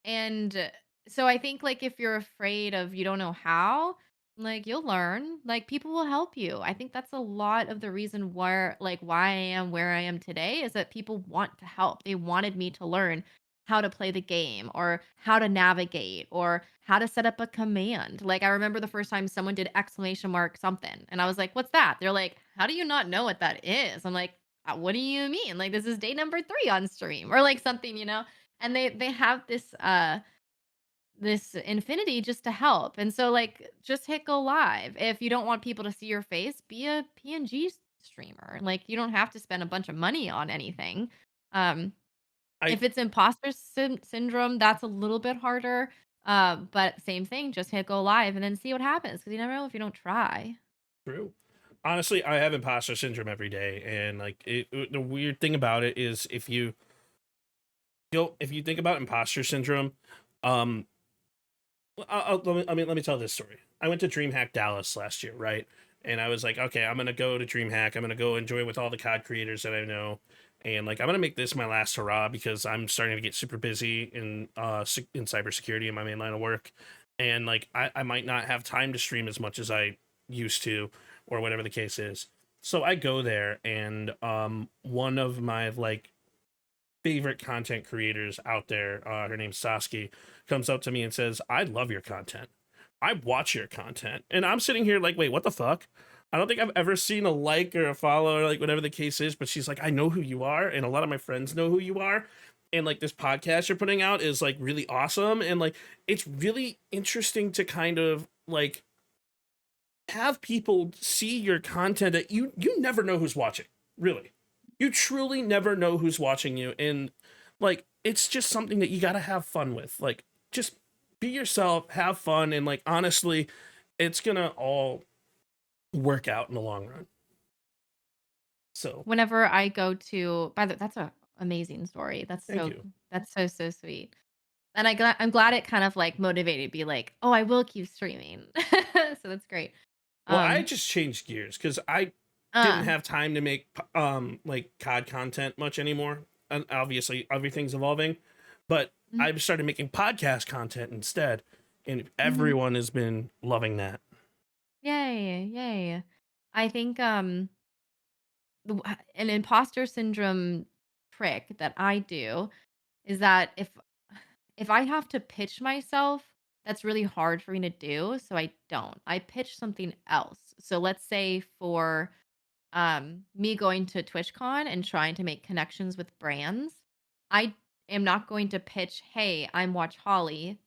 And so I think like if you're afraid of you don't know how, like you'll learn. Like people will help you. I think that's a lot of the reason why I am where I am today is that people want to help. They wanted me to learn how to play the game or how to navigate or how to set up a command. Like I remember the first time someone did exclamation mark something and I was like, "What's that?" They're like, "How do you not know what that is?" I'm like, What do you mean? Like this is day number 3 on stream or like something. And they have this infinity just to help. And so like just hit go live. If you don't want people to see your face, be a PNG streamer. Like you don't have to spend a bunch of money on anything. Um I if it's imposter syndrome, that's a little bit harder. But same thing, just hit go live and then see what happens because you never know if you don't try. True. Honestly, I have imposter syndrome every day, and like the weird thing about it is if you think about imposter syndrome, um, let me tell this story. I went to DreamHack Dallas last year, right? And I was like, okay, I'm gonna go to DreamHack. I'm gonna go enjoy with all the COD creators that I know, and like I'm gonna make this my last hurrah because I'm starting to get super busy in cybersecurity in my main line of work, and like I might not have time to stream as much as I used to, or whatever the case is. So I go there, and one of my like favorite content creators out there, her name's Saskia, comes up to me and says, "I love your content. I watch your content." And I'm sitting here like, wait, what the fuck? I don't think I've ever seen a like or a follow or like whatever the case is, but she's like, "I know who you are, and a lot of my friends know who you are. And like this podcast you're putting out is like really awesome. And like it's really interesting to kind of like have people see your content that you never know who's watching, really. You truly never know who's watching you, and like it's just something that you got to have fun with. Like just be yourself, have fun, and like honestly, it's gonna all work out in the long run. So Whenever I go to by the that's a amazing story. thank you. That's so sweet. And I'm glad it kind of like motivated be like, "Oh, I will keep streaming." So that's great. Well, I Um just changed gears because I didn't uh have time to make like COD content much anymore. And obviously everything's evolving, but mhm, I've started making podcast content instead, and mhm. everyone has been loving that. Yay, yay. I think an imposter syndrome trick that I do is that if I have to pitch myself, that's really hard for me to do, so I don't. I pitch something else. So let's say for me going to TwitchCon and trying to make connections with brands, I am not going to pitch, "Hey, I'm WatchHollie,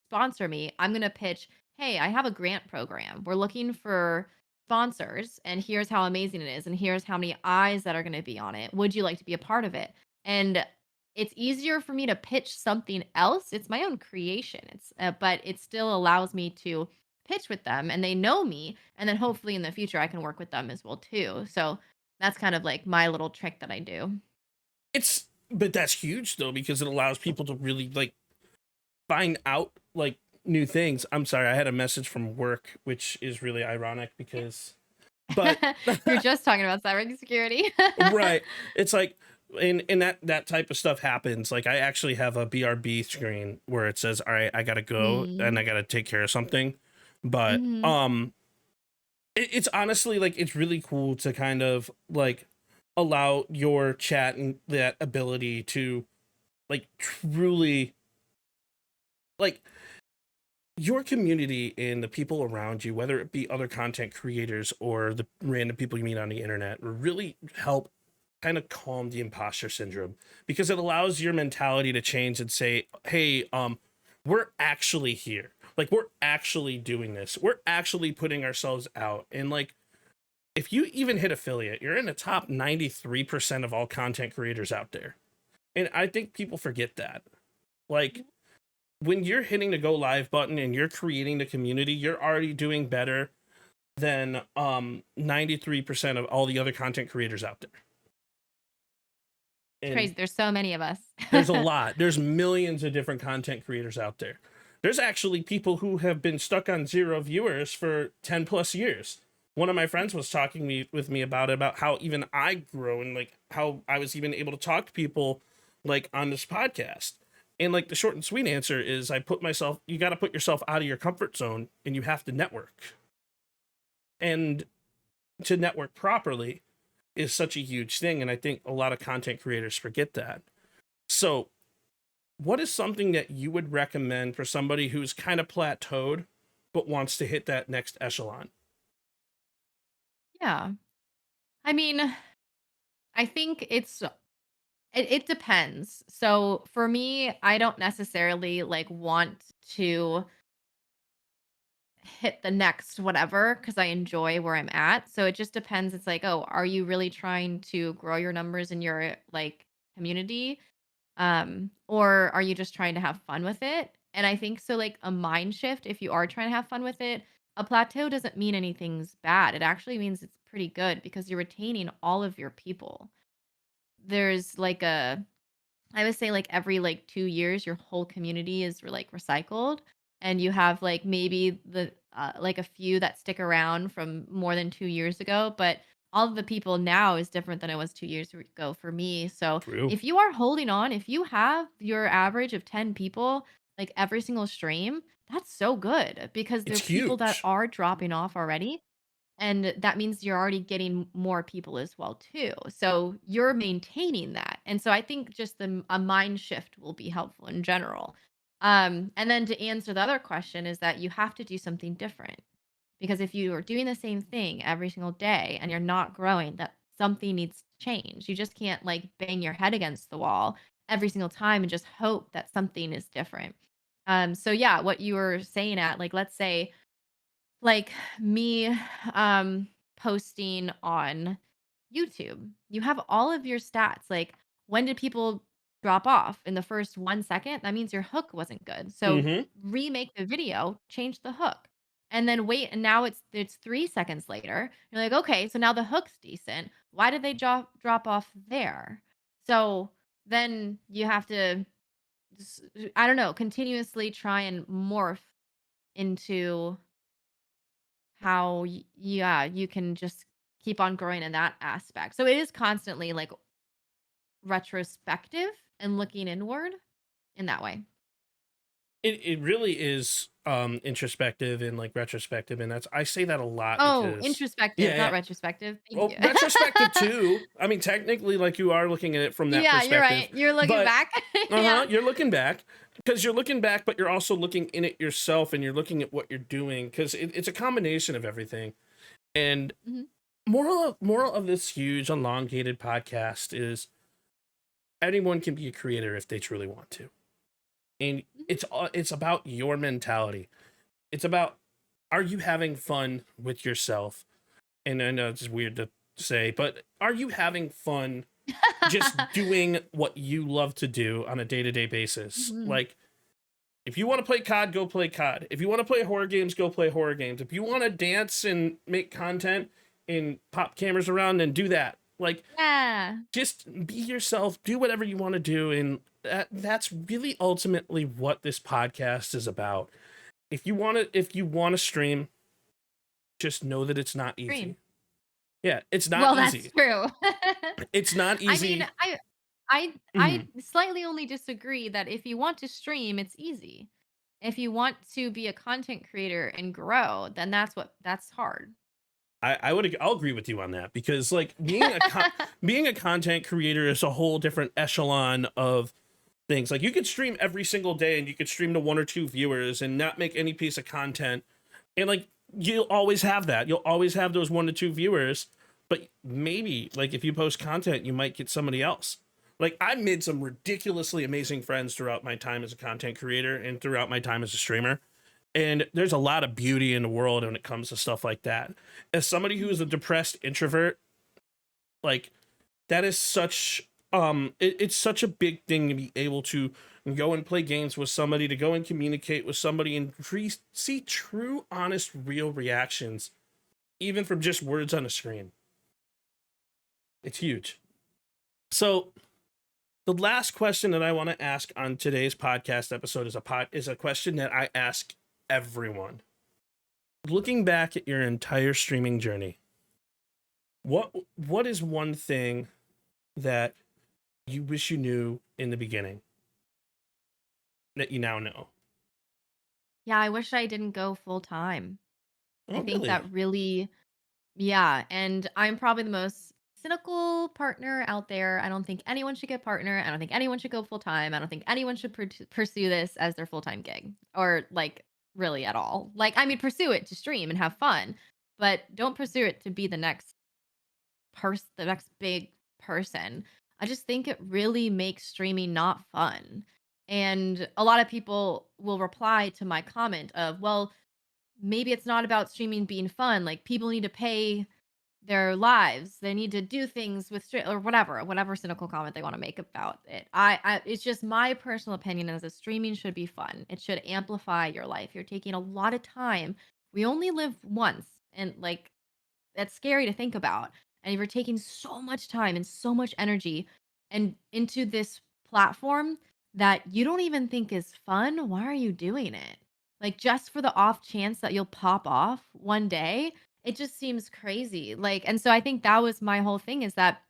sponsor me." I'm going to pitch, "Hey, I have a grant program. We're looking for sponsors, and here's how amazing it is, and here's how many eyes that are going to be on it. Would you like to be a part of it?" And it's easier for me to pitch something else. It's my own creation. But it still allows me to pitch with them, and they know me, and then hopefully in the future I can work with them as well too. So that's kind of like my little trick that I do. But that's huge though, because it allows people to really like find out like new things. I'm sorry, I had a message from work, which is really ironic because, but You're just talking about cybersecurity. right, it's like, and that type of stuff happens. Like I actually have a BRB screen where it says, "All right, I gotta go and I gotta take care of something," but it's honestly like it's really cool to kind of like allow your chat and that ability to like truly like your community and the people around you, whether it be other content creators or the random people you meet on the internet, really help kind of calm the imposter syndrome, because it allows your mentality to change and say, hey, we're actually here. Like we're actually doing this. We're actually putting ourselves out. And like, if you even hit affiliate, you're in the top 93% of all content creators out there. And I think people forget that. Like, when you're hitting the go live button and you're creating the community, you're already doing better than 93% of all the other content creators out there. It's crazy. There's so many of us. There's a lot. There's millions of different content creators out there. There's actually people who have been stuck on 0 viewers for 10 plus years. One of my friends was talking with me about how even I grew and like how I was even able to talk to people like on this podcast. And like the short and sweet answer is you got to put yourself out of your comfort zone and you have to network. And to network properly is such a huge thing. And I think a lot of content creators forget that. So what is something that you would recommend for somebody who's kind of plateaued, but wants to hit that next echelon? Yeah. I mean, I think it depends. So for me, I don't necessarily like want to hit the next whatever because I enjoy where I'm at. So it just depends. It's like, oh, are you really trying to grow your numbers in your like community? Or are you just trying to have fun with it? And I think so like a mind shift, if you are trying to have fun with it, a plateau doesn't mean anything's bad. It actually means it's pretty good because you're retaining all of your people. There's like I would say like every like 2 years, your whole community is like recycled, and you have like maybe the like a few that stick around from more than 2 years ago, but all of the people now is different than it was 2 years ago for me. So True. if you are holding on, if you have your average of 10 people like every single stream, that's so good because there It's are people that huge. are dropping off already, and that means you're already getting more people as well too. So you're maintaining that. And so I think just a mind shift will be helpful in general. And then to answer the other question is that you have to do something different. Because if you are doing the same thing every single day and you're not growing, that something needs to change. You just can't like bang your head against the wall every single time and just hope that something is different. So yeah, what you were saying at like let's say like me posting on YouTube. You have all of your stats. Like when did people drop off in the first 1 second? That means your hook wasn't good. So Mm-hmm. remake the video, change the hook. And then wait, and now it's 3 seconds later. You're like, okay, so now the hook's decent. Why did they drop off there? So then you have to I don't know, continuously try and morph into how yeah, you can just keep on growing in that aspect. So it is constantly like retrospective and looking inward in that way. It really is introspective and like retrospective, and I say that a lot Oh, because introspective, yeah, not yeah. retrospective. Thank Well, you. retrospective too. I mean, technically, like you are looking at it from that Yeah, you're perspective, right. You're looking but back. uh-huh, Yeah. you're looking back because you're looking back, but you're also looking in it yourself, and you're looking at what you're doing because it's a combination of everything. And Mhm. moral of this huge elongated podcast is anyone can be a creator if they truly want to, and Mhm. it's about your mentality. It's about, are you having fun with yourself? And I know it's weird to say, but are you having fun just doing what you love to do on a day-to-day basis? Mhm. Like, if you want to play COD, go play COD. If you want to play horror games, go play horror games. If you want to dance and make content and pop cameras around, and do that. Like, Yeah. just be yourself, do whatever you want to do, and that's really ultimately what this podcast is about. If you want to stream, just know that it's not easy. Dream. Yeah, it's not Well, that's easy. true. It's not I mean, easy. I Mhm. slightly only disagree that if you want to stream, it's easy. If you want to be a content creator and grow, then that's hard. I'll agree with you on that because like being a content creator is a whole different echelon of things. Like you could stream every single day and you could stream to 1 or 2 viewers and not make any piece of content, and like you'll always have that. You'll always have those 1 to 2 viewers, but maybe like if you post content, you might get somebody else. Like I've made some ridiculously amazing friends throughout my time as a content creator and throughout my time as a streamer. And there's a lot of beauty in the world when it comes to stuff like that. As somebody who is a depressed introvert, like that is such it's such a big thing to be able to go and play games with somebody, to go and communicate with somebody and see true, honest, real reactions, even from just words on a screen. It's huge. So the last question that I want to ask on today's podcast episode is a question that I ask everyone. Looking back at your entire streaming journey, what is one thing that you wish you knew in the beginning that you now know? Yeah, I wish I didn't go full time. I Oh, think really? that really, yeah, and I'm probably the most cynical partner out there. I don't think anyone should get partner. I don't think anyone should go full time. I don't think anyone should pursue this as their full time gig, or like really at all. Like, I mean, pursue it to stream and have fun, but don't pursue it to be the next big person. I just think it really makes streaming not fun. And a lot of people will reply to my comment of, well, maybe it's not about streaming being fun. Like people need to pay their lives. They need to do things with or whatever cynical comment they want to make about it. It's just my personal opinion is that streaming should be fun. It should amplify your life. You're taking a lot of time. We only live once, and like that's scary to think about. And if you're taking so much time and so much energy and into this platform that you don't even think is fun, why are you doing it? Like just for the off chance that you'll pop off one day, it just seems crazy. Like, and so I think that was my whole thing is that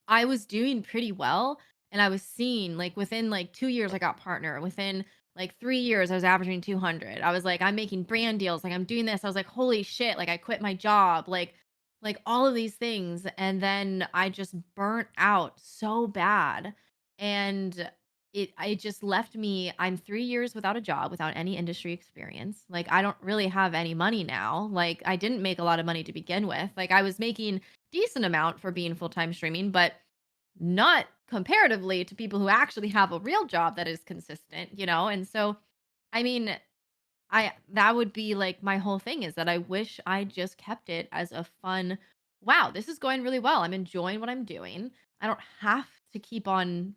I was doing pretty well, and I was seeing like within like 2 years I got partner. Within like 3 years I was averaging 200. I was like I'm making brand deals, like I'm doing this. I was like holy shit, like I quit my job, like all of these things, and then I just burnt out so bad. And it just left me. I'm 3 years without a job, without any industry experience. Like I don't really have any money now. Like I didn't make a lot of money to begin with. Like I was making decent amount for being full-time streaming, but not comparatively to people who actually have a real job that is consistent, you know? And so, I mean, I that would be like my whole thing is that I wish I just kept it as a fun, wow, this is going really well. I'm enjoying what I'm doing. I don't have to keep on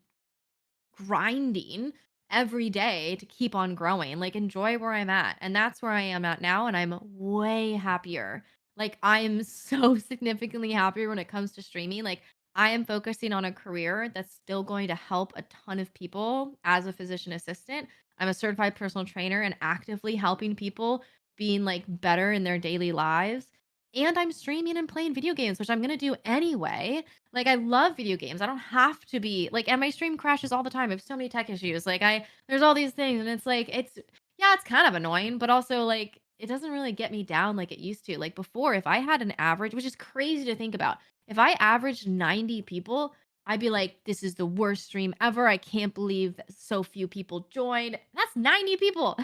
grinding every day to keep on growing. Like enjoy where I'm at. And that's where I am at now. And I'm way happier. Like I'm so significantly happier when it comes to streaming. Like I am focusing on a career that's still going to help a ton of people as a physician assistant. I'm a certified personal trainer and actively helping people being like better in their daily lives. And I'm streaming and playing video games, which I'm going to do anyway. Like, I love video games. I don't have to be like, and my stream crashes all the time. I have so many tech issues. Like, there's all these things, and it's like, yeah, it's kind of annoying, but also like, it doesn't really get me down like it used to. Like before, if I had an average, which is crazy to think about, if I averaged 90 people, I'd be like, this is the worst stream ever. I can't believe that so few people joined. That's 90 people.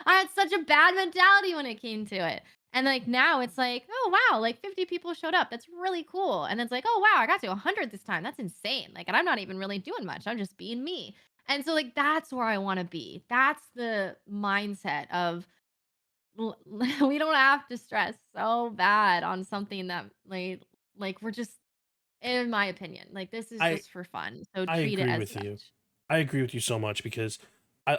I had such a bad mentality when it came to it. And like now it's like, oh wow, like 50 people showed up. That's really cool. And it's like, oh wow, I got to 100 this time. That's insane. Like, and I'm not even really doing much. I'm just being me. And so like that's where I want to be. That's the mindset of we don't have to stress so bad on something that like we're just, in my opinion, like this is I just for fun. So I treat it agree as with you. such. I agree with you so much because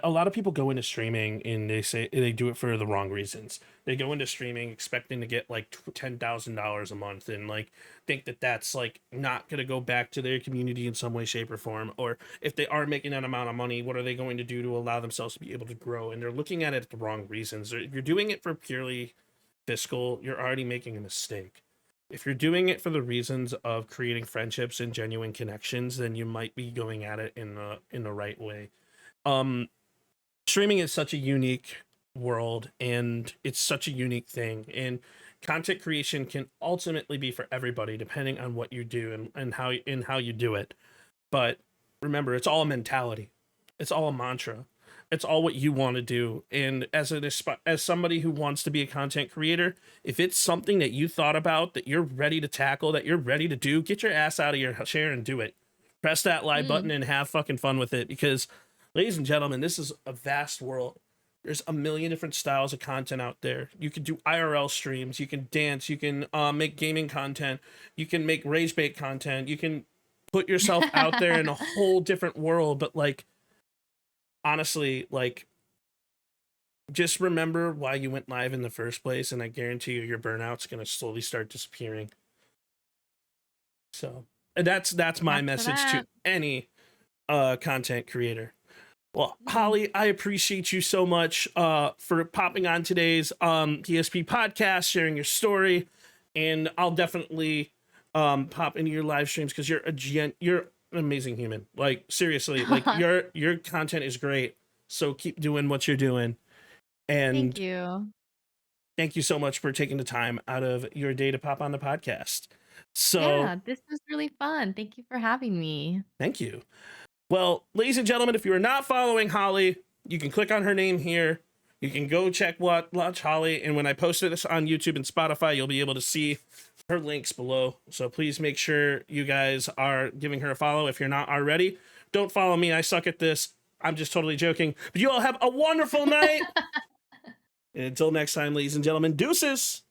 a lot of people go into streaming and they say they do it for the wrong reasons. They go into streaming expecting to get like $10,000 a month and like think that that's like not going to go back to their community in some way, shape, or form. Or if they are making that amount of money, what are they going to do to allow themselves to be able to grow? And they're looking at it at the wrong reasons. If you're doing it for purely fiscal, you're already making a mistake. If you're doing it for the reasons of creating friendships and genuine connections, then you might be going at it in the right way. Streaming is such a unique world and it's such a unique thing, and content creation can ultimately be for everybody depending on what you do and how you do it. But remember, it's all a mentality. It's all a mantra. It's all what you want to do. And as somebody who wants to be a content creator, if it's something that you thought about, that you're ready to tackle, that you're ready to do, get your ass out of your chair and do it. Press that like button and have fucking fun with it, because ladies and gentlemen, this is a vast world. There's a million different styles of content out there. You can do IRL streams, you can dance, you can make gaming content, you can make rage bait content, you can put yourself out there in a whole different world. But like, honestly, like, just remember why you went live in the first place, and I guarantee you your burnout's going to slowly start disappearing. So, and that's my message to any content creator. Well, Holly, I appreciate you so much for popping on today's PSP podcast, sharing your story, and I'll definitely pop into your live streams because you're an amazing human. Like, seriously, like your content is great. So keep doing what you're doing. And thank you so much for taking the time out of your day to pop on the podcast. So yeah, this was really fun. Thank you for having me. Thank you. Well, ladies and gentlemen, if you are not following Holly, you can click on her name here. You can go check WatchHollie, and when I posted this on YouTube and Spotify, you'll be able to see her links below. So please make sure you guys are giving her a follow if you're not already. Don't follow me. I suck at this. I'm just totally joking. But you all have a wonderful night. And until next time, ladies and gentlemen, deuces.